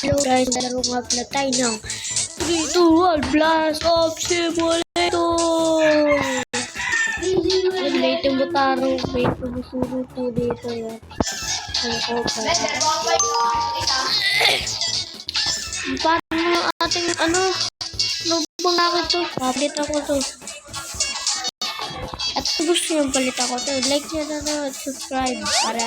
Hello guys, laro nga pala tayo ng 3, 2, 1, Blast of Simulator! May tumutaro, may tumusuro po dito yan. Ang opa. Parang ating lubang akin to. Papalit ako to. At kung gusto nyo palit ako to, like nyo na at subscribe para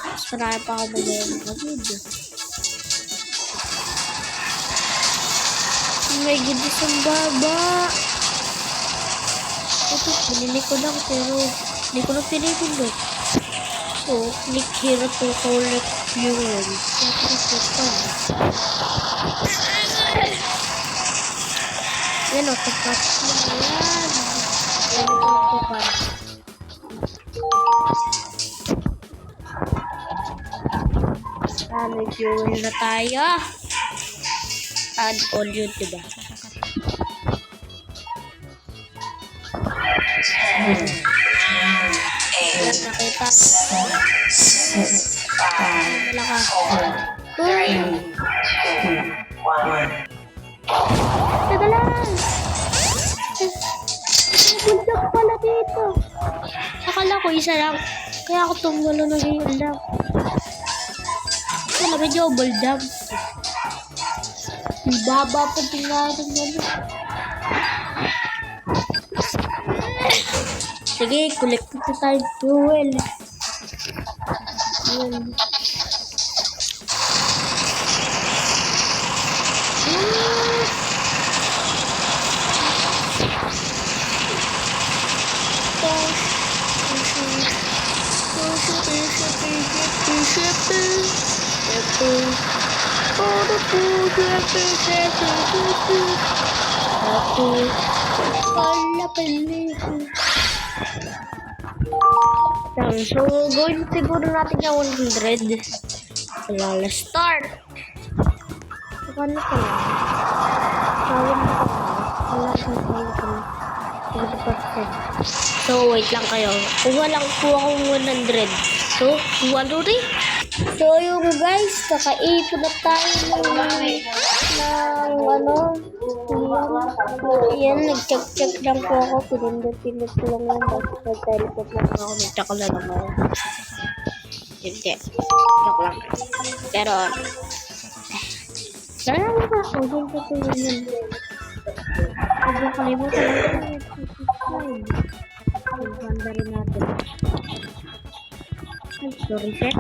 mas marami pa ako magawa ng video. May gudis ang baba. Ito, binili ko lang pero hindi ko na pinipindot. So, click here to collect fuel. Ito pa. Yan o, tapat na yan. Yan o, tapat. May fuel na tayo. Add all yun, diba? Ayan, nakita. 6, 5, 4, 3, 2, 1. Teka lang! Buldak pala dito. Akala ko isa lang. Kaya ako tumalo na ngayon lang. Wala, medyo buldak. Baba pa tingnan mo. Sige, collect ko tayo fuel. Ayan. So, gawin siguro natin yung 100. Wala, start! Paano ka lang? Sawin mo ka lang. So, wait lang kayo. Kuha lang po akong 100. So, 100. So, yung guys, kakaipon na tayo yan, nag-check lang po ako. Pinindot ko lang yan. Tapos nag-teleport lang ako. Nag-check lang ako. Hindi. Check lang. Pero, dala lang ako. Doon ko ito yun. Huwag yung kalimutan lang. Ganda rin natin. Ay, sorry, sir.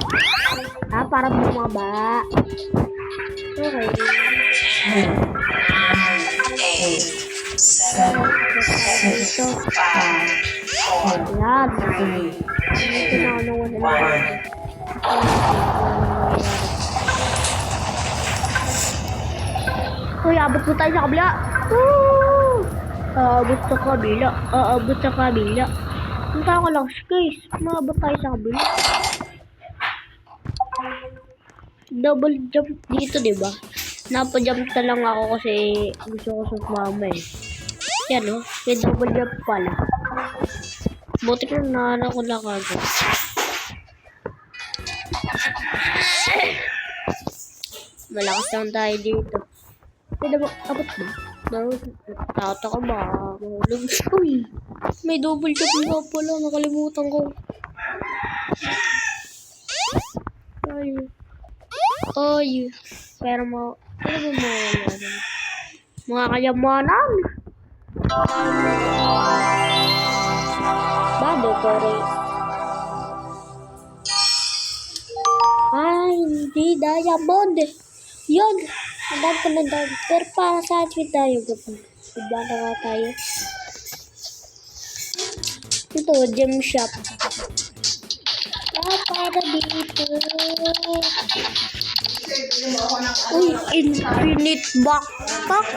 Para bumaba. Okay. 8, 7, 6, 5, 4, Yan. 3, 2, 1. Uy, abot po tayo sa kabila. Woo! Abot sa kabila. Punta ko lang, guys. Maabot tayo sa kabila. Double jump dito, diba? Napa-jump na lang ako kasi gusto ko sumama eh. Yan o, may double jump pala. Buti ko na ko lang agad. Malakas lang tayo dito. Pwede ba, abot ba? Tata ka ba? Uy, may double jump nga pala, nakalimutan ko. Ay, pero ano ba mga kayamanan? Bado ko rin. Ay, hindi diamond. Yun, nandang ko na diamond. Pero para sa atin tayo. Diba na nga tayo? Ito, gem shop. Para dito. Uy, infinite backpack.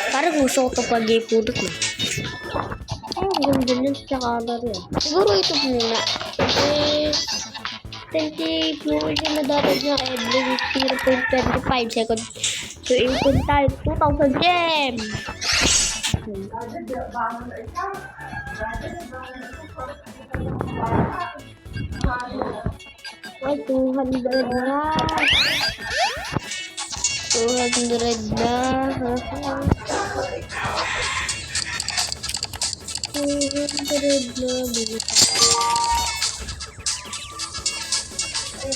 Parang gusto ko ito pag-ipudot na. Ang ganda nyo sa color yan. Siguro ito muna. 20 fuel yun na dapat niya every 0.25 seconds. So, ipon tayo 2,000 gem. Ay, 200 na. 200 na. 200 na.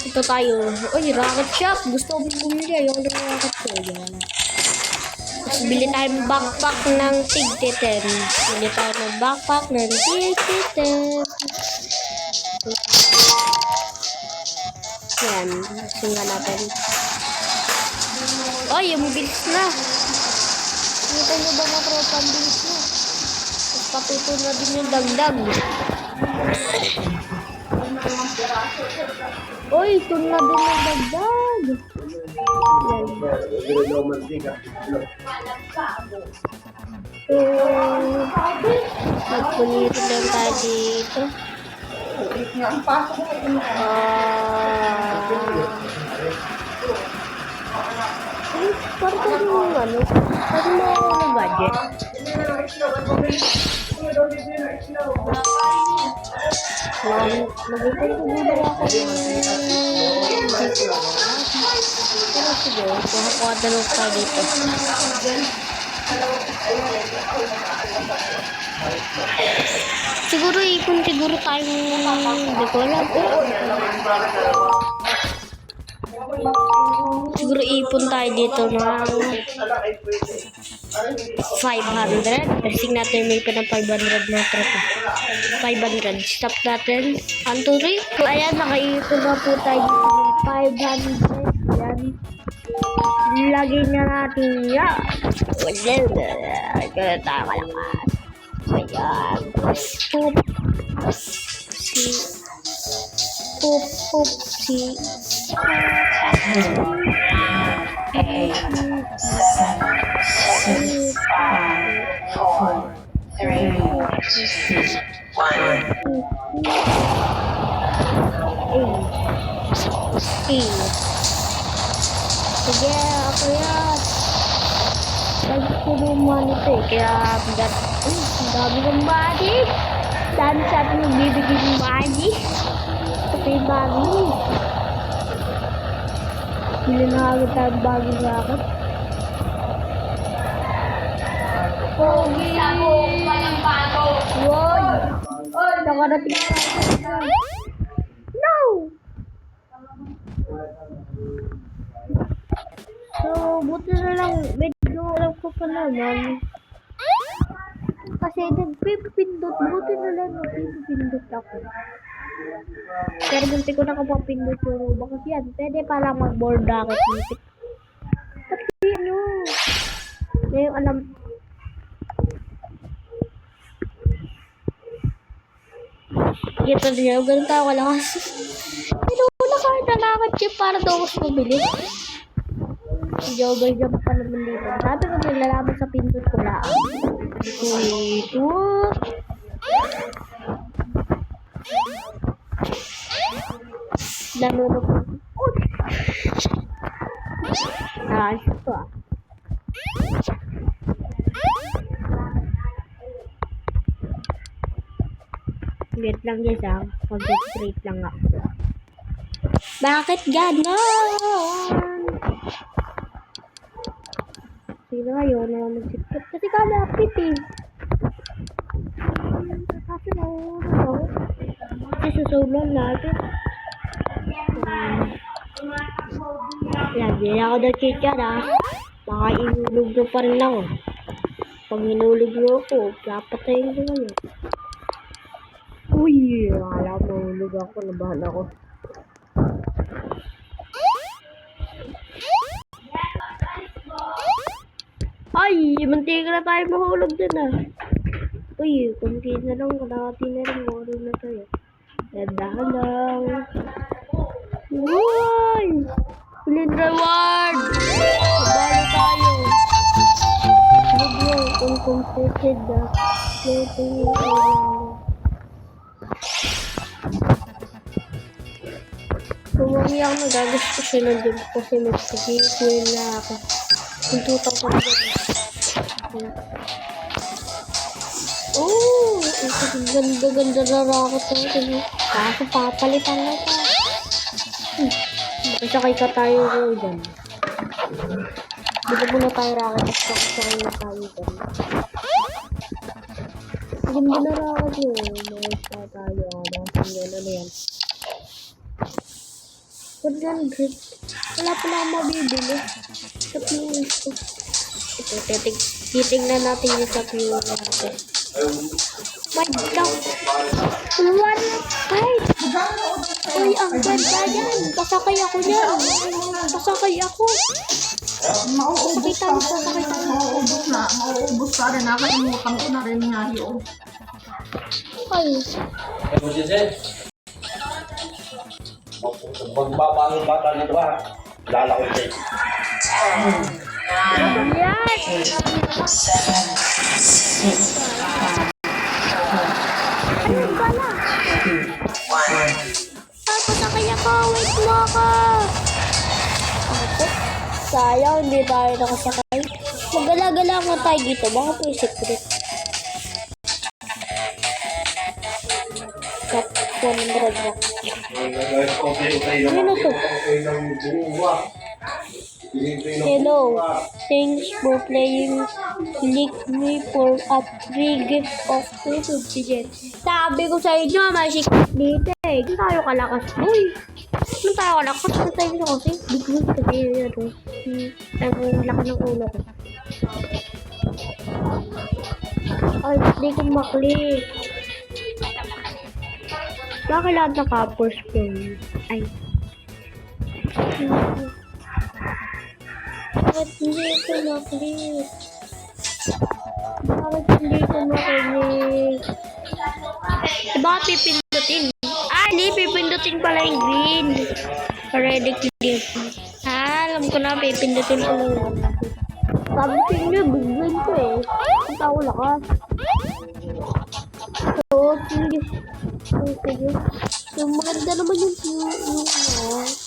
Ito tayo. Uy, rocket shop. Gusto ko bumili. Ayaw ng rocket shop. Yan. Tapos bili tayo ng backpack ng tig-10. Bili tayo ng backpack ng tig-10. Yan. Singa natin. Ay, yung bilis na. Kita nyo ba mga tropa? Ang bilis na. Tapos patuto na din yung dagdag. Uy, ito na din yung dagdag. So, magpunito lang tayo dito. Parang yung ano, parang mga budget. Mag-ipon ako dito. Pero sige, kuha dalawang tayo dito. Siguro ipon tayo, hindi ko alam. Siguro ipon tayo dito ng 500. Testing natin may pa ng 500 na tropa. 500. Stop natin. 1, 2, 3. Ayan, nakaipon na po tayo dito ng 500. Ayan. Lagay na natin yan. Wala tayo malakas. Ayan. Poop. Si 8, 7, 6, 5, 4, 3, 2, 1. Sige, ako yan. Lagi ko naman ito eh. Kaya, ang dami ng money. Dami sa atin nagbibigay ng money. Ito yung money. Bili na agad tayo bagong racket. Pogi! Woy! Nakarating tayo. No! So, buti na lang, medyo alam ko pa naman. Kasi nagpipindot, buti na lang nagpipindot ako. Pero munti ko na kapapindot yung ruba kasi yan, pwede pala mag-board racket music. Pati ano, yung alam. Gito niya, ganun tayo kalakas. Pero wala ka na racket siya para daw mas mabili. Jobber jump pa naman dito. Sabi ko nilalaman sa pindot ko lang. Ito. Lalo na po. Ito ah. Wait lang guys ah. Concentrate lang ako. Bakit ganon? Sige na yun naman magsikip. Kasi kalapit eh. Kasi kasi susulan natin. Lagi ako na chichar ah. Baka inulog nyo pa rin lang. Pag inulog nyo ako, papatayin ko ngayon. Uy, alam mo, ulog ako. Nabahan ako. Ay, mantika na tayo mahulog dun ah. Uy, kunti na lang, kalahati na rin, mahulog na tayo. Dandahan lang. Uy! Pilin reward! Nabalo tayo. Video, uncompleted ah. Floating Kumami ako nagagas ko siya ng dib kasi nagsigil na ako. Tuntutan ko na oh, ito ganda-ganda na rocket natin. Kaso papalitan na ito. Masakay ka tayo dyan. Dito muna tayo racket at saksakin na tayo dyan. Ganda na racket yun. Mayroon pa tayo. Ano yan? 100. Wala pala akong mabibili. Sa Piyos ko. Ito, titignan natin yung sa Piyos natin. My God! 1.5! Uy, ang ganda yan! Pasakay ako yan! Pasakay ako! Mauubos pa ako. Mauubos na. Mauubos pa rin. Nakalimutan ko na rin nga yun. Ay! Magbaba ang bata nito ha. Lalaki siya. 10, 9, Yes! 8, 7, 6, 5, 4, Ayun pala! 1. Pasakay ako! Wait mo ako! Ako? Sayang, hindi tayo nakasakay. Magala-gala nga tayo dito. Baka po yung secret. Cut 100 bucks. Ano to? Hello. Thanks for playing. Click me for a free gift of 250 yen. Sabi ko sa inyo, may secret dito eh. Hindi tayo kalakas, boy. Hindi tayo kalakas. Hindi tayo kasi. Big win kasi yun. Ang laki ng ulo ko. Ay, hindi ko maklik. Bakit lahat naka-force ko? Ay. Bakit hindi ko maklik? Bakit hindi ko maklik? Bakit pipindutin? Ah, hindi. Pipindutin pala yung green. Already clear. Ah, alam ko na. Pipindutin pala yung sabi ko nyo, big win ko eh. Ang tao lakas. So, sige. Sige. So, maganda naman yung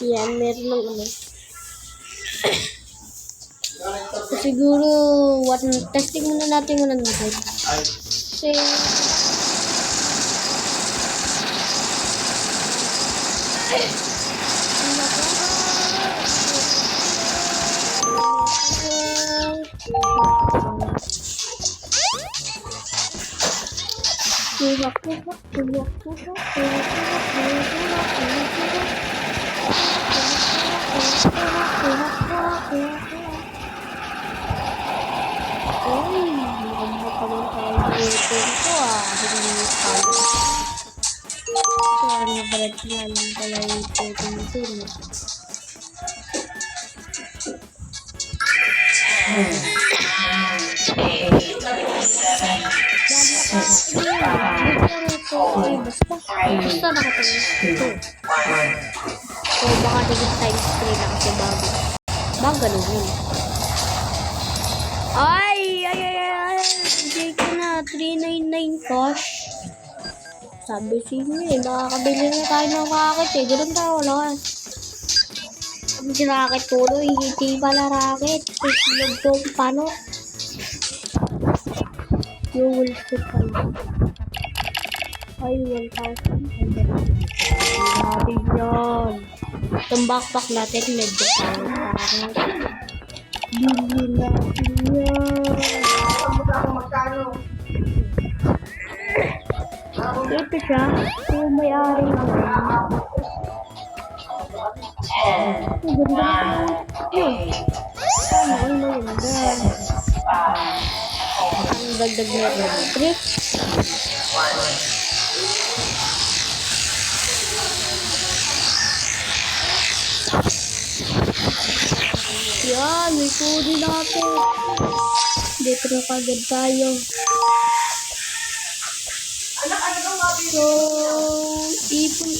yan, meron lang ano. Siguro, testing muna natin yung nandun. Kasi, basta nakatingin. So, baka naging times 3 na kasi bago. Baka ganun yun. Ay! Hindi ko na. 399 cash. Sabi sinyo eh. Makakabili na tayo ng racket eh. Ganun tayo lakas. Hindi racket tulo. Hindi pala racket. Islog ko. Paano? You will sit pala. Ay, 1,000. Grabe yan. Itong backpack natin, medyo parang bili natin yan. Ito siya. Yung may-ari na. 10, 9, 8, 7, 6, 5, 4, Ang dagdag na electric. 1. Yan, may kudi natin. Dito na kagad tayo. So, ipon.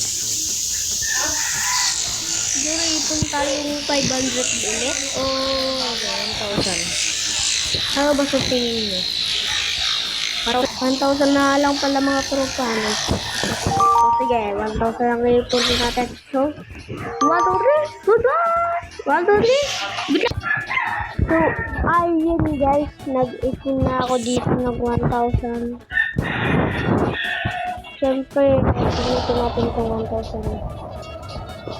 Siguro ipon tayo ng 500 ulit o 1,000. Ano ba sa tingin niyo? Parang 1,000 na lang pala mga tropahan. So, sige, 1,000 lang ipon natin. So, 1, 2, 3, goodbye! 1, 2, 3, so, ayun guys, nag-ipon na ako dito ng 1,000. Siyempre, pinuto natin itong 1,000.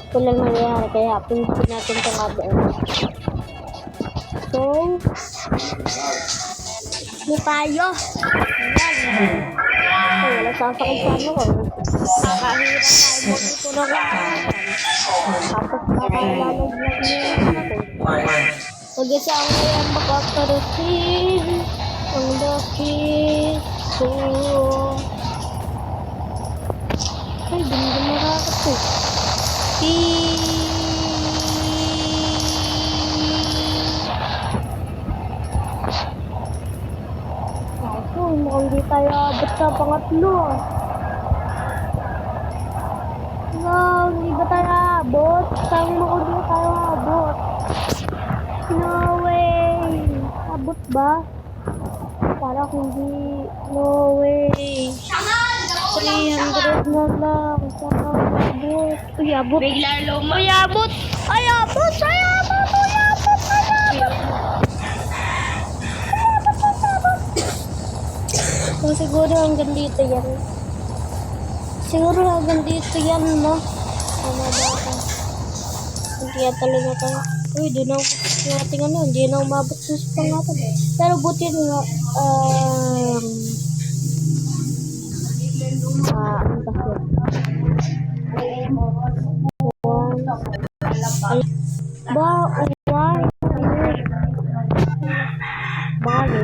Ito lang nangyayari, kaya pinuto natin itong ABM. So, Hindi tayo. Ayan. Ay, wala sasakit sa ano ko. Nakahirap tayo mo dito na lang. Tapos nakalalaglag niya ako. Pag-isa ang ngayon makakarating ang lakit ko. Ay, hindi makakato. Ako, mukhang hindi tayo abot sa pangatlo. Wow, hindi ba tayo abot? Saan mukhang hindi tayo abot? No way! Abot ba? Parang hindi. No way! 300 na lang. Saka abot. Uy, abot. Bigla lumo. Uy, abot. Ay, abot. Ay, abot. Uy, abot. Ay, abot. So, siguro hanggang dito yan. Siguro hanggang dito yan, no? Ano ba ako? Hindi yan talaga tayo. Uy, di na natin ano. Hindi na umabot sa pangatan. Pero buti nga, ano ba yun? Bali,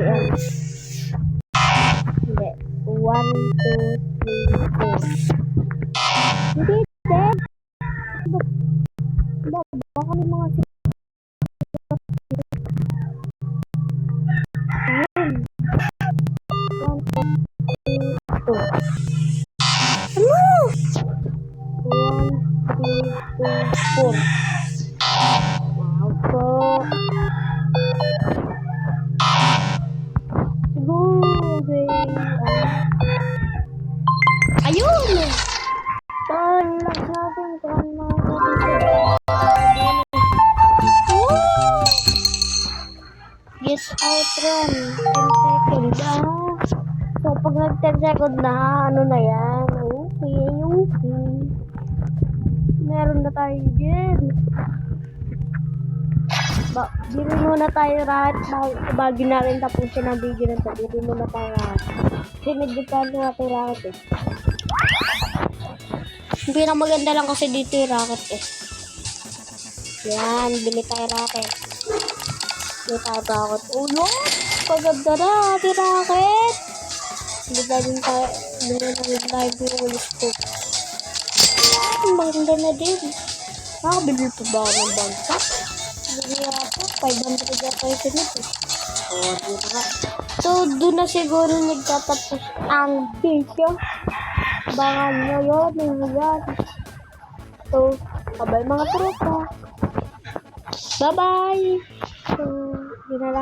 hindi. 1, 2, 3, 4. Hindi, Dad. Baka may mga Wow po. Siguro, ayun! Palak natin kung mga yes, outrun. 10 seconds. So, pag nag 10 seconds na, ano na yan? Okay. Meron na tayo dyan. Bili muna tayo rahat. Bago na rin tapusin ang video na ito. Bili muna tayo rahat. Kasi medyo paano natin rahat eh. Yung pinakamaganda lang kasi dito yung racket eh. Yan, bili tayo racket. Bili tayo racket. Ulo! Paganda na ating racket. Bili tayo live yung ulit ko. Maganda na din. Nakabili pa ba ako ng bagsak? Bili ako. 500 yata yung sinip eh. So, doon na siguro nagtatapos ang video. Abangan nyo yun. So, bye-bye mga tropa. Bye-bye. So, yun na lang.